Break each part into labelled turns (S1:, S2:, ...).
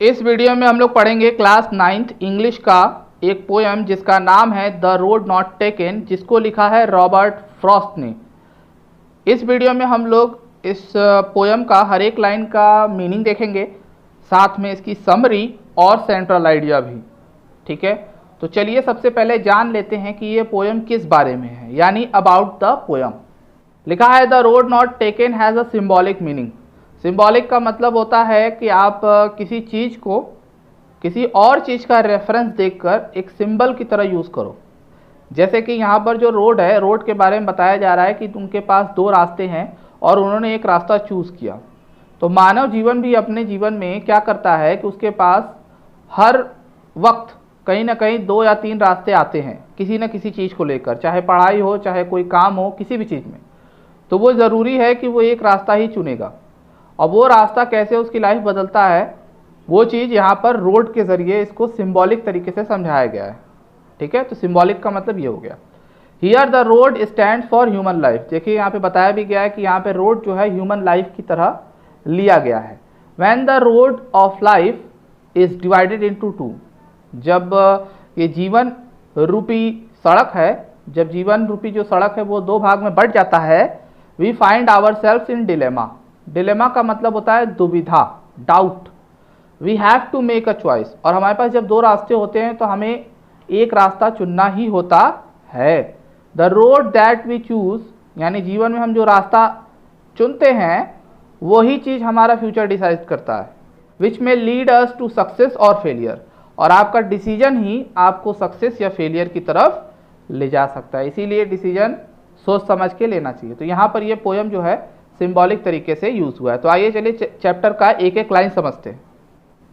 S1: इस वीडियो में हम लोग पढ़ेंगे क्लास 9th इंग्लिश का एक पोएम जिसका नाम है द रोड नॉट टेकन, जिसको लिखा है रॉबर्ट फ्रॉस्ट ने। इस वीडियो में हम लोग इस पोएम का हर एक लाइन का मीनिंग देखेंगे, साथ में इसकी समरी और सेंट्रल आइडिया भी। ठीक है, तो चलिए सबसे पहले जान लेते हैं कि ये पोएम किस बारे में है, यानी अबाउट द पोएम। लिखा है the road not taken has a symbolic meaning. Symbolic का मतलब होता है कि आप किसी चीज़ को किसी और चीज़ का रेफरेंस देखकर एक सिंबल की तरह यूज़ करो। जैसे कि यहाँ पर जो रोड है, रोड के बारे में बताया जा रहा है कि उनके पास दो रास्ते हैं और उन्होंने एक रास्ता चूज़ किया। तो मानव जीवन भी अपने जीवन में क्या करता है कि उसके पास हर वक्त कहीं ना कहीं दो या तीन रास्ते आते हैं किसी न किसी चीज़ को लेकर, चाहे पढ़ाई हो, चाहे कोई काम हो, किसी भी चीज़ में। तो वो ज़रूरी है कि वो एक रास्ता ही चुनेगा, और वो रास्ता कैसे उसकी लाइफ बदलता है वो चीज़ यहाँ पर रोड के ज़रिए इसको सिंबॉलिक तरीके से समझाया गया है। ठीक है, तो सिंबॉलिक का मतलब ये हो गया। Here the road stand for human life. देखिए यहाँ पे बताया भी गया है कि यहाँ पे रोड जो है ह्यूमन लाइफ की तरह लिया गया है। When the road of life is divided into two, जब ये जीवन रूपी सड़क है, जब जीवन रूपी जो सड़क है वो दो भाग में बढ़ जाता है, we find our self in dilemma. Dilemma का मतलब होता है दुविधा, doubt. We have to make a choice, और हमारे पास जब दो रास्ते होते हैं तो हमें एक रास्ता चुनना ही होता है। The road that we choose, यानी जीवन में हम जो रास्ता चुनते हैं वही चीज़ हमारा फ्यूचर डिसाइड करता है। विच में लीड अस टू सक्सेस और फेलियर, और आपका डिसीजन ही आपको सक्सेस या फेलियर की तरफ ले जा सकता है। इसीलिए डिसीजन सोच समझ के लेना चाहिए। तो यहाँ पर ये पोएम जो है सिंबॉलिक तरीके से यूज हुआ है। तो आइए चलिए चैप्टर का एक एक लाइन समझते हैं।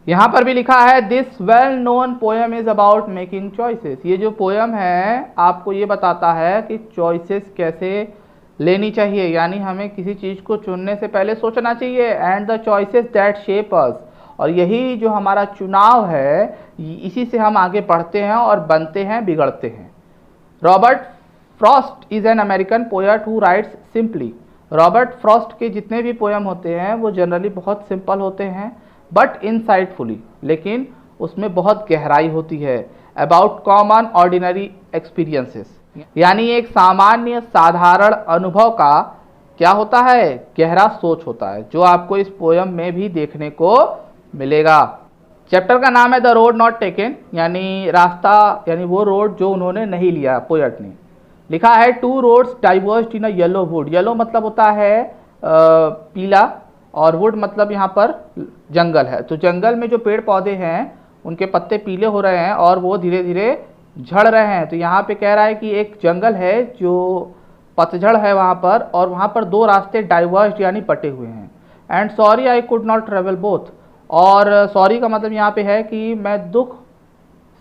S1: यहाँ पर भी लिखा है this well known poem is about making choices. ये जो पोएम है आपको ये बताता है कि चॉइसेस कैसे लेनी चाहिए, यानी हमें किसी चीज़ को चुनने से पहले सोचना चाहिए। And the choices that shape us, और यही जो हमारा चुनाव है इसी से हम आगे बढ़ते हैं और बनते हैं, बिगड़ते हैं। Robert Frost is an American poet who rights simply. Robert Frost के जितने भी पोएम होते हैं वो जनरली बहुत सिंपल होते हैं बट इनसाइटफुली, लेकिन उसमें बहुत गहराई होती है। अबाउट कॉमन ऑर्डिनरी एक्सपीरियंसेस, यानी एक सामान्य साधारण अनुभव का क्या होता है, गहरा सोच होता है, जो आपको इस पोएम में भी देखने को मिलेगा। चैप्टर का नाम है द रोड नॉट टेकन, यानी रास्ता, यानी वो रोड जो उन्होंने नहीं लिया, पोएट ने। लिखा है to roads diverged in a yellow would. Yellow मतलब होता है पीला, और वुड मतलब यहाँ पर जंगल है। तो जंगल में जो पेड़ पौधे हैं उनके पत्ते पीले हो रहे हैं और वो धीरे धीरे झड़ रहे हैं। तो यहाँ पे कह रहा है कि एक जंगल है जो पतझड़ है वहाँ पर, और वहाँ पर दो रास्ते डाइवर्स्ड यानी बटे हुए हैं। And sorry I could not travel both, और सॉरी का मतलब यहाँ पे है कि मैं दुख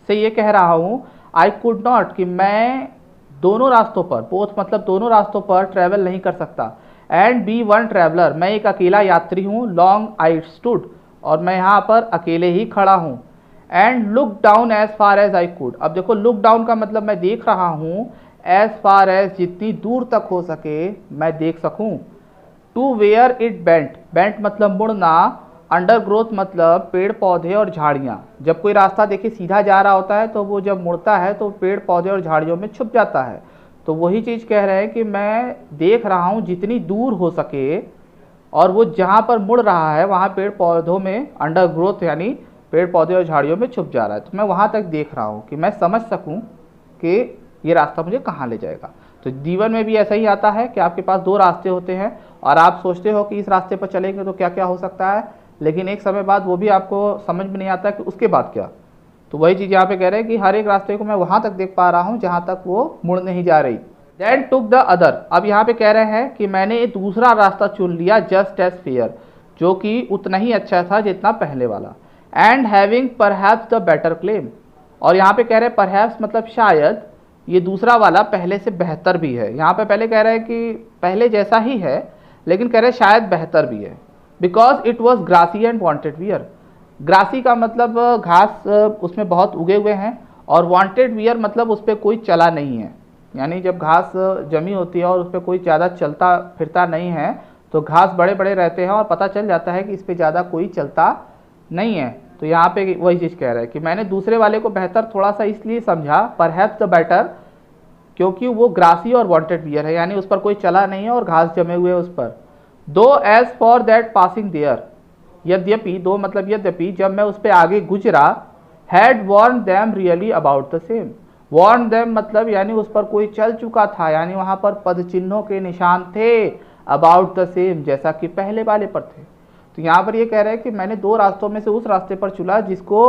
S1: से ये कह रहा हूँ, आई कुड नॉट कि मैं दोनों रास्तों पर, बोथ मतलब दोनों रास्तों पर ट्रैवल नहीं कर सकता। एंड बी वन ट्रैवलर, मैं एक अकेला यात्री हूँ। लॉन्ग आई स्टूड, और मैं यहाँ पर अकेले ही खड़ा हूँ। And look down as far as I could. अब देखो लुक डाउन का मतलब मैं देख रहा हूँ, एज फार एज जितनी दूर तक हो सके मैं देख सकूँ। To where it bent, bent मतलब मुड़ना, अंडर ग्रोथ मतलब पेड़ पौधे और झाड़ियाँ। जब कोई रास्ता देखिए सीधा जा रहा होता है तो वो जब मुड़ता है तो पेड़ पौधे और झाड़ियों में छुप जाता है। तो वही चीज़ कह रहे हैं कि मैं देख रहा हूँ जितनी दूर हो सके, और वो जहाँ पर मुड़ रहा है वहाँ पेड़ पौधों में अंडर ग्रोथ यानी पेड़ पौधे और झाड़ियों में छुप जा रहा है। तो मैं वहाँ तक देख रहा हूँ कि मैं समझ सकूँ कि ये रास्ता मुझे कहाँ ले जाएगा। तो जीवन में भी ऐसा ही आता है कि आपके पास दो रास्ते होते हैं और आप सोचते हो कि इस रास्ते पर चलेंगे तो क्या क्या हो सकता है, लेकिन एक समय बाद वो भी आपको समझ में नहीं आता कि उसके बाद क्या। तो वही चीज़ यहाँ पे कह रहे हैं कि हर एक रास्ते को मैं वहाँ तक देख पा रहा हूँ जहाँ तक वो मुड़ नहीं जा रही। देन टुक द अदर, अब यहाँ पे कह रहे हैं कि मैंने दूसरा रास्ता चुन लिया, जस्ट एज फेयर, जो कि उतना ही अच्छा था जितना पहले वाला। And having perhaps the better claim, और यहाँ पे कह रहे हैं परहैप्स मतलब शायद ये दूसरा वाला पहले से बेहतर भी है। यहाँ पे पहले कह रहे हैं कि पहले जैसा ही है, लेकिन कह रहे हैं शायद बेहतर भी है। Because it was grassy and wanted wear. Grassy का मतलब घास उसमें बहुत उगे हुए हैं, और वॉन्टेड वियर मतलब उस पर कोई चला नहीं है, यानी जब घास जमी होती है और उस पर कोई ज़्यादा चलता फिरता नहीं है तो घास बड़े बड़े रहते हैं और पता चल जाता है कि इस पर ज़्यादा कोई चलता नहीं है। तो यहाँ पे वही चीज़ कह रहा है कि मैंने दूसरे वाले को बेहतर थोड़ा सा इसलिए समझा, परहैप्स द बेटर, क्योंकि वो ग्रासी और वांटेड बियर है, यानी उस पर कोई चला नहीं है और घास जमे हुए है उस पर। Though as for that passing there, यद्यपि, दो मतलब यद्यपि, जब मैं उस पर आगे गुजरा, had worn them really about the same. Worn them मतलब यानी उस पर कोई चल चुका था, यानी वहां पर पद चिन्हों के निशान थे, अबाउट द सेम जैसा कि पहले वाले पर थे। तो यहाँ पर ये कह रहे हैं कि मैंने दो रास्तों में से उस रास्ते पर चुना जिसको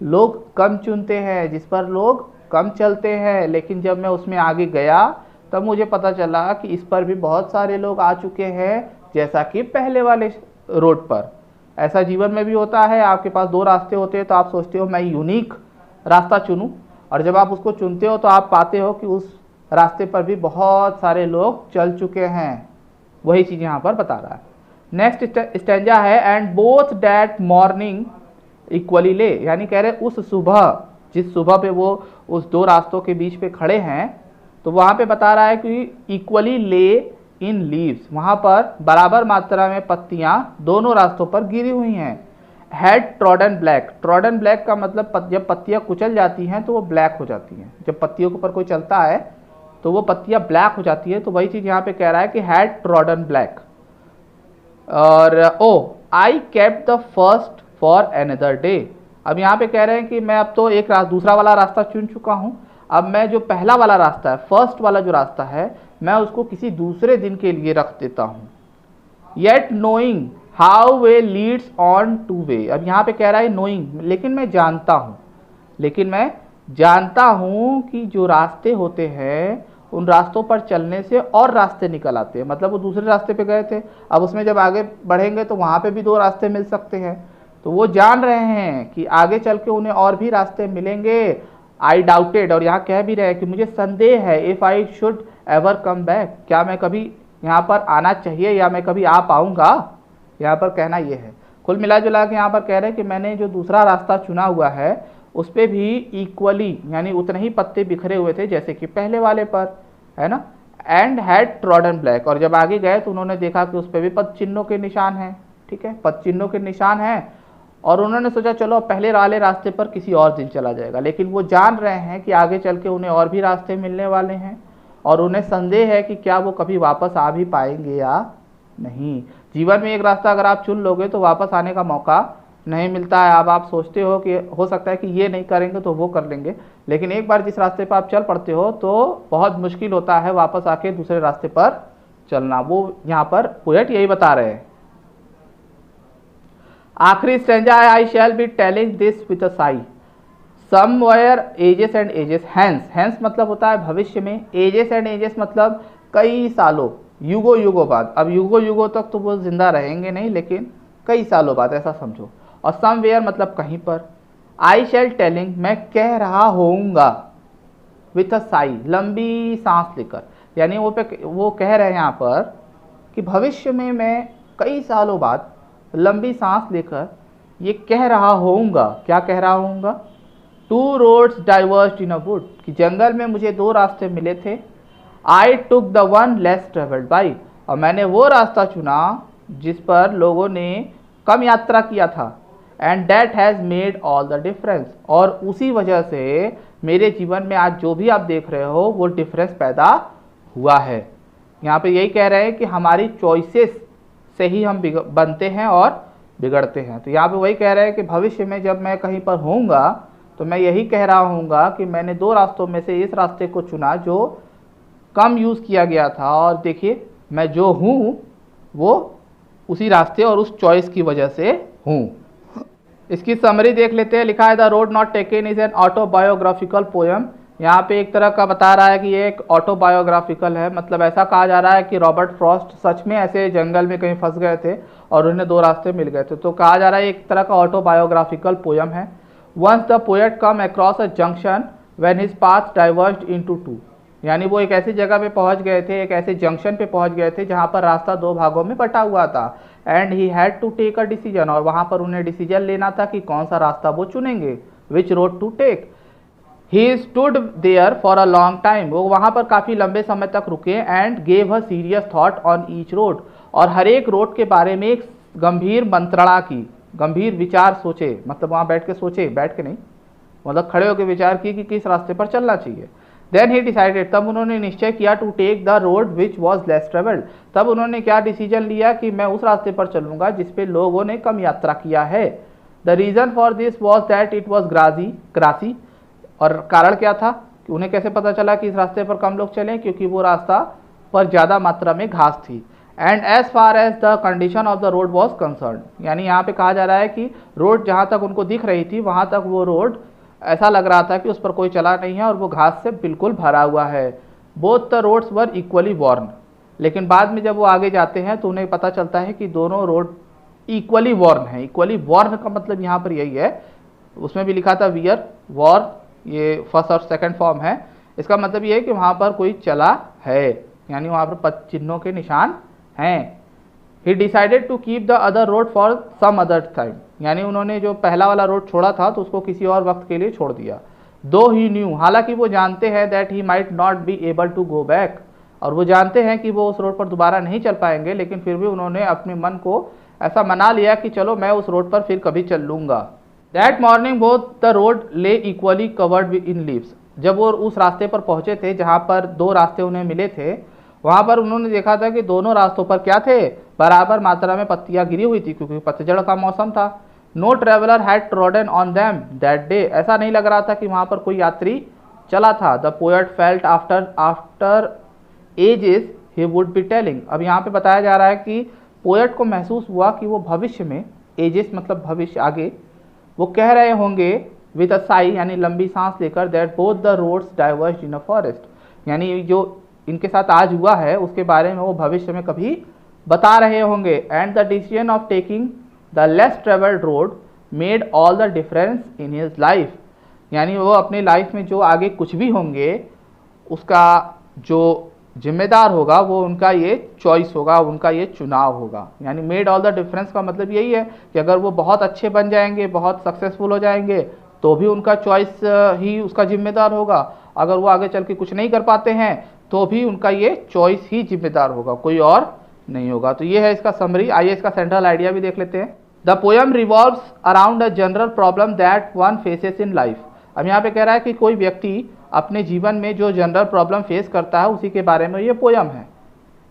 S1: लोग कम चुनते हैं, जिस पर लोग कम चलते हैं, लेकिन जब मैं उसमें आगे गया तब मुझे पता चला कि इस पर भी बहुत सारे लोग आ चुके हैं जैसा कि पहले वाले रोड पर। ऐसा जीवन में भी होता है, आपके पास दो रास्ते होते हैं तो आप सोचते हो मैं यूनिक रास्ता चुनूं, और जब आप उसको चुनते हो तो आप पाते हो कि उस रास्ते पर भी बहुत सारे लोग चल चुके हैं। वही चीज़ यहाँ पर बता रहा है। नेक्स्ट स्टेंजा है, and both that morning equally ले, यानी कह रहे उस सुबह, जिस सुबह पे वो उस दो रास्तों के बीच पे खड़े हैं, तो वहाँ पे बता रहा है कि इक्वली ले इन लीव्स, वहाँ पर बराबर मात्रा में पत्तियाँ दोनों रास्तों पर गिरी हुई हैं। Had trodden black, trodden black का मतलब जब पत्तियाँ कुचल जाती हैं तो वो ब्लैक हो जाती हैं, जब पत्तियों के ऊपर कोई चलता है तो वो पत्तियाँ ब्लैक हो जाती है। तो वही चीज़ यहाँ पे कह रहा है कि हैड ट्रॉडन ब्लैक। और oh I kept the first for another day, अब यहाँ पे कह रहे हैं कि मैं अब तो एक दूसरा वाला रास्ता चुन चुका हूँ, अब मैं जो पहला वाला रास्ता है, फर्स्ट वाला जो रास्ता है, मैं उसको किसी दूसरे दिन के लिए रख देता हूँ। Yet knowing how way Leeds on two way, अब यहाँ पे कह रहा है नोइंग, लेकिन मैं जानता हूँ कि जो रास्ते होते हैं उन रास्तों पर चलने से और रास्ते निकल आते हैं। मतलब वो दूसरे रास्ते पे गए थे, अब उसमें जब आगे बढ़ेंगे तो वहाँ पे भी दो रास्ते मिल सकते हैं, तो वो जान रहे हैं कि आगे चल के उन्हें और भी रास्ते मिलेंगे। आई डाउटेड, और यहाँ कह भी रहे हैं कि मुझे संदेह है, if I should ever come back, क्या मैं कभी यहाँ पर आना चाहिए या मैं कभी आ पाऊँगा, यहाँ पर कहना ये है। कुल मिला जुला के यहाँ पर कह रहे हैं कि मैंने जो दूसरा रास्ता चुना हुआ है उस पर भी इक्वली यानी उतने ही पत्ते बिखरे हुए थे जैसे कि पहले वाले पर, है ना। एंड हैड ट्रॉडन ब्लैक, और जब आगे गए तो उन्होंने देखा कि उस पर भी पद चिन्हों के निशान हैं, ठीक है, पद चिन्हों के निशान हैं, और उन्होंने सोचा चलो पहले वाले रास्ते पर किसी और दिन चला जाएगा। लेकिन वो जान रहे हैं कि आगे चल के उन्हें और भी रास्ते मिलने वाले हैं, और उन्हें संदेह है कि क्या वो कभी वापस आ भी पाएंगे या नहीं। जीवन में एक रास्ता अगर आप चुन लोगे तो वापस आने का मौका नहीं मिलता है। अब आप सोचते हो कि हो सकता है कि ये नहीं करेंगे तो वो कर लेंगे, लेकिन एक बार जिस रास्ते पर आप चल पड़ते हो तो बहुत मुश्किल होता है वापस आके दूसरे रास्ते पर चलना। वो यहाँ पर पोएट यही बता रहे हैं। आखिरी स्टेंजा है, I shall be telling this with a sigh somewhere ages and ages hence. Hence मतलब होता है भविष्य में, एजेस एंड एजेस मतलब कई सालों, युगों युगों बाद। अब युगों युगों तक तो वो जिंदा रहेंगे नहीं, लेकिन कई सालों बाद ऐसा समझो। और समवेयर मतलब कहीं पर। आई शैल टेलिंग मैं कह रहा होऊंगा, विथ अ साई लंबी सांस लेकर, यानी वो कह रहे हैं यहाँ पर कि भविष्य में मैं कई सालों बाद लंबी सांस लेकर ये कह रहा होऊंगा। क्या कह रहा होऊंगा? Two roads diverged in a wood, कि जंगल में मुझे दो रास्ते मिले थे। I took the one less travelled by, और मैंने वो रास्ता चुना जिस पर लोगों ने कम यात्रा किया था। And that has made all the difference, और उसी वजह से मेरे जीवन में आज जो भी आप देख रहे हो वो डिफरेंस पैदा हुआ है। यहाँ पे यही कह रहे हैं कि हमारी चॉइसेस से ही हम बनते हैं और बिगड़ते हैं। तो यहाँ पे वही कह रहे हैं कि भविष्य में जब मैं कहीं पर होऊंगा तो मैं यही कह रहा हूँगा कि मैंने दो रास्तों में से इस रास्ते को चुना जो कम यूज़ किया गया था, और देखिए मैं जो हूँ वो उसी रास्ते और उस चॉइस की वजह से हूँ। इसकी समरी देख लेते हैं। लिखा है the road not taken is an autobiographical poem. यहाँ पे एक तरह का बता रहा है कि ये एक ऑटोबायोग्राफिकल है, मतलब ऐसा कहा जा रहा है कि रॉबर्ट फ्रॉस्ट सच में ऐसे जंगल में कहीं फंस गए थे और उन्हें दो रास्ते मिल गए थे, तो कहा जा रहा है एक तरह का ऑटोबायोग्राफिकल पोएम है। Once the poet came across a junction when his path diverged into two, यानी वो एक ऐसी जगह पे पहुंच गए थे, एक ऐसे जंक्शन पे पहुंच गए थे जहां पर रास्ता दो भागों में बटा हुआ था। And he had to take a decision, और वहां पर उन्हें डिसीजन लेना था कि कौन सा रास्ता वो चुनेंगे, which road to take. He stood there for a long time, वो वहां पर काफी लंबे समय तक रुके। And gave a serious thought on each road, और हर एक रोड के बारे में एक गंभीर मंत्रणा की, गंभीर विचार सोचे, मतलब वहाँ बैठ के सोचे, बैठ के नहीं, मतलब खड़े होकर विचार किए कि किस रास्ते पर चलना चाहिए। देन ही डिसाइडेड, तब उन्होंने निश्चय किया to take the road which was less travelled, तब उन्होंने क्या डिसीजन लिया कि मैं उस रास्ते पर चलूंगा जिसपे लोगों ने कम यात्रा किया है। The reason for this was that it was grassy, और कारण क्या था कि उन्हें कैसे पता चला कि इस रास्ते पर कम लोग चलें, क्योंकि वो रास्ता पर ज़्यादा मात्रा में घास थी। And as far as the condition of the road was concern, यानी यहाँ पे कहा जा रहा है कि रोड जहाँ तक उनको दिख रही थी वहाँ तक वो रोड ऐसा लग रहा था कि उस पर कोई चला नहीं है और वो घास से बिल्कुल भरा हुआ है। Both the roads were equally worn, लेकिन बाद में जब वो आगे जाते हैं तो उन्हें पता चलता है कि दोनों रोड इक्वली वॉर्न है। इक्वली वॉर्न का मतलब यहाँ पर यही है, उसमें भी लिखा था वियर वॉर, ये फर्स्ट और सेकंड फॉर्म है। इसका मतलब ये है कि वहाँ पर कोई चला है, यानी वहाँ पर चिन्हों के निशान हैं। He decided to keep the other road for some other time, यानी उन्होंने जो पहला वाला रोड छोड़ा था तो उसको किसी और वक्त के लिए छोड़ दिया। दो ही न्यू, हालांकि वो जानते हैं that he might not be able to go back, और वो जानते हैं कि वो उस रोड पर दोबारा नहीं चल पाएंगे, लेकिन फिर भी उन्होंने अपने मन को ऐसा मना लिया कि चलो मैं उस रोड पर फिर कभी चल लूँगा। That morning both the road ले इक्वली कवर्ड इन लीव्स, जब वो उस रास्ते पर पहुंचे थे जहाँ पर दो रास्ते उन्हें मिले थे, वहाँ पर उन्होंने देखा था कि दोनों रास्तों पर क्या थे, बराबर मात्रा में पत्तियाँ गिरी हुई थी, क्योंकि पतझड़ का मौसम था। No traveller had trodden on them that day, ऐसा नहीं लग रहा था कि वहाँ पर कोई यात्री चला था। The poet felt after ages he would be telling, अब यहाँ पे बताया जा रहा है कि पोएट को महसूस हुआ कि वो भविष्य में, एजेस मतलब भविष्य, आगे वो कह रहे होंगे विद अ साई, यानी लंबी सांस लेकर, that both the roads diverge in a forest, यानी जो इनके साथ आज हुआ है उसके बारे में वो भविष्य में कभी बता रहे होंगे। And the decision of taking the less travelled road made all the difference in his life, यानी वो अपनी लाइफ में जो आगे कुछ भी होंगे उसका जो जिम्मेदार होगा वो उनका ये चॉइस होगा, उनका ये चुनाव होगा। यानी मेड ऑल द डिफरेंस का मतलब यही है कि अगर वो बहुत अच्छे बन जाएंगे, बहुत सक्सेसफुल हो जाएंगे, तो भी उनका चॉइस ही उसका जिम्मेदार होगा। अगर वो आगे चल के कुछ नहीं कर पाते हैं तो भी उनका ये चॉइस ही जिम्मेदार होगा, कोई और नहीं होगा। तो ये है इसका समरी। आइए इसका सेंट्रल आइडिया भी देख लेते हैं। The poem revolves around a general problem that one faces in life, अब यहाँ पे कह रहा है कि कोई व्यक्ति अपने जीवन में जो जनरल प्रॉब्लम फेस करता है उसी के बारे में ये पोएम है।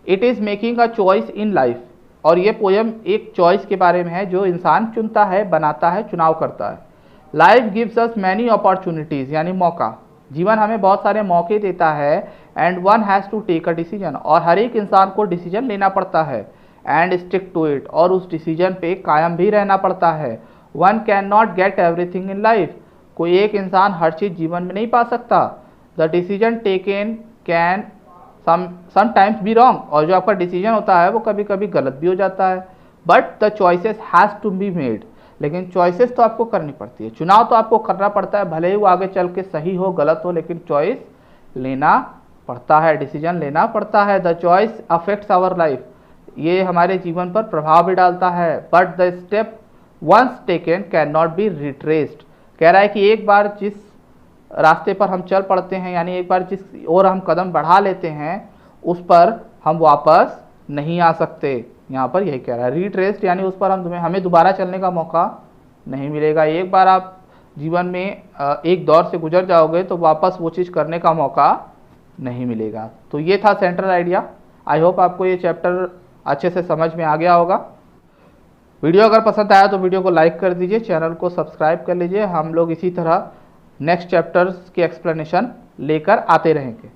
S1: It is making a choice in life, और ये पोएम एक चॉइस के बारे में है जो इंसान चुनता है, बनाता है, चुनाव करता है। Life gives us many opportunities, यानी मौका, जीवन हमें बहुत सारे मौके देता है। And one has to take a decision, और हर एक इंसान को डिसीजन लेना पड़ता है। एंड स्टिक टू इट, और उस डिसीजन पे कायम भी रहना पड़ता है। One can not get everything in life, कोई एक इंसान हर चीज़ जीवन में नहीं पा सकता। The decision taken can sometimes be wrong, और जो आपका डिसीजन होता है वो कभी कभी गलत भी हो जाता है। But the choices has to be made, लेकिन चॉइसेस तो आपको करनी पड़ती है, चुनाव तो आपको करना पड़ता है, भले ही वो आगे चल के सही हो गलत हो, लेकिन चॉइस लेना पड़ता है, डिसीजन लेना पड़ता है। The choice affects our life, ये हमारे जीवन पर प्रभाव भी डालता है। But the step once taken can not be retraced, कह रहा है कि एक बार जिस रास्ते पर हम चल पड़ते हैं, यानी एक बार जिस और हम कदम बढ़ा लेते हैं उस पर हम वापस नहीं आ सकते। यहाँ पर यही कह रहा है, रिट्रेस्ड यानी उस पर हमें दोबारा चलने का मौका नहीं मिलेगा। एक बार आप जीवन में एक दौर से गुजर जाओगे तो वापस वो चीज़ करने का मौका नहीं मिलेगा। तो ये था सेंट्रल आइडिया। आई होप आपको ये चैप्टर अच्छे से समझ में आ गया होगा। वीडियो अगर पसंद आया तो वीडियो को लाइक कर दीजिए, चैनल को सब्सक्राइब कर लीजिए। हम लोग इसी तरह नेक्स्ट चैप्टर्स की एक्सप्लेनेशन लेकर आते रहेंगे।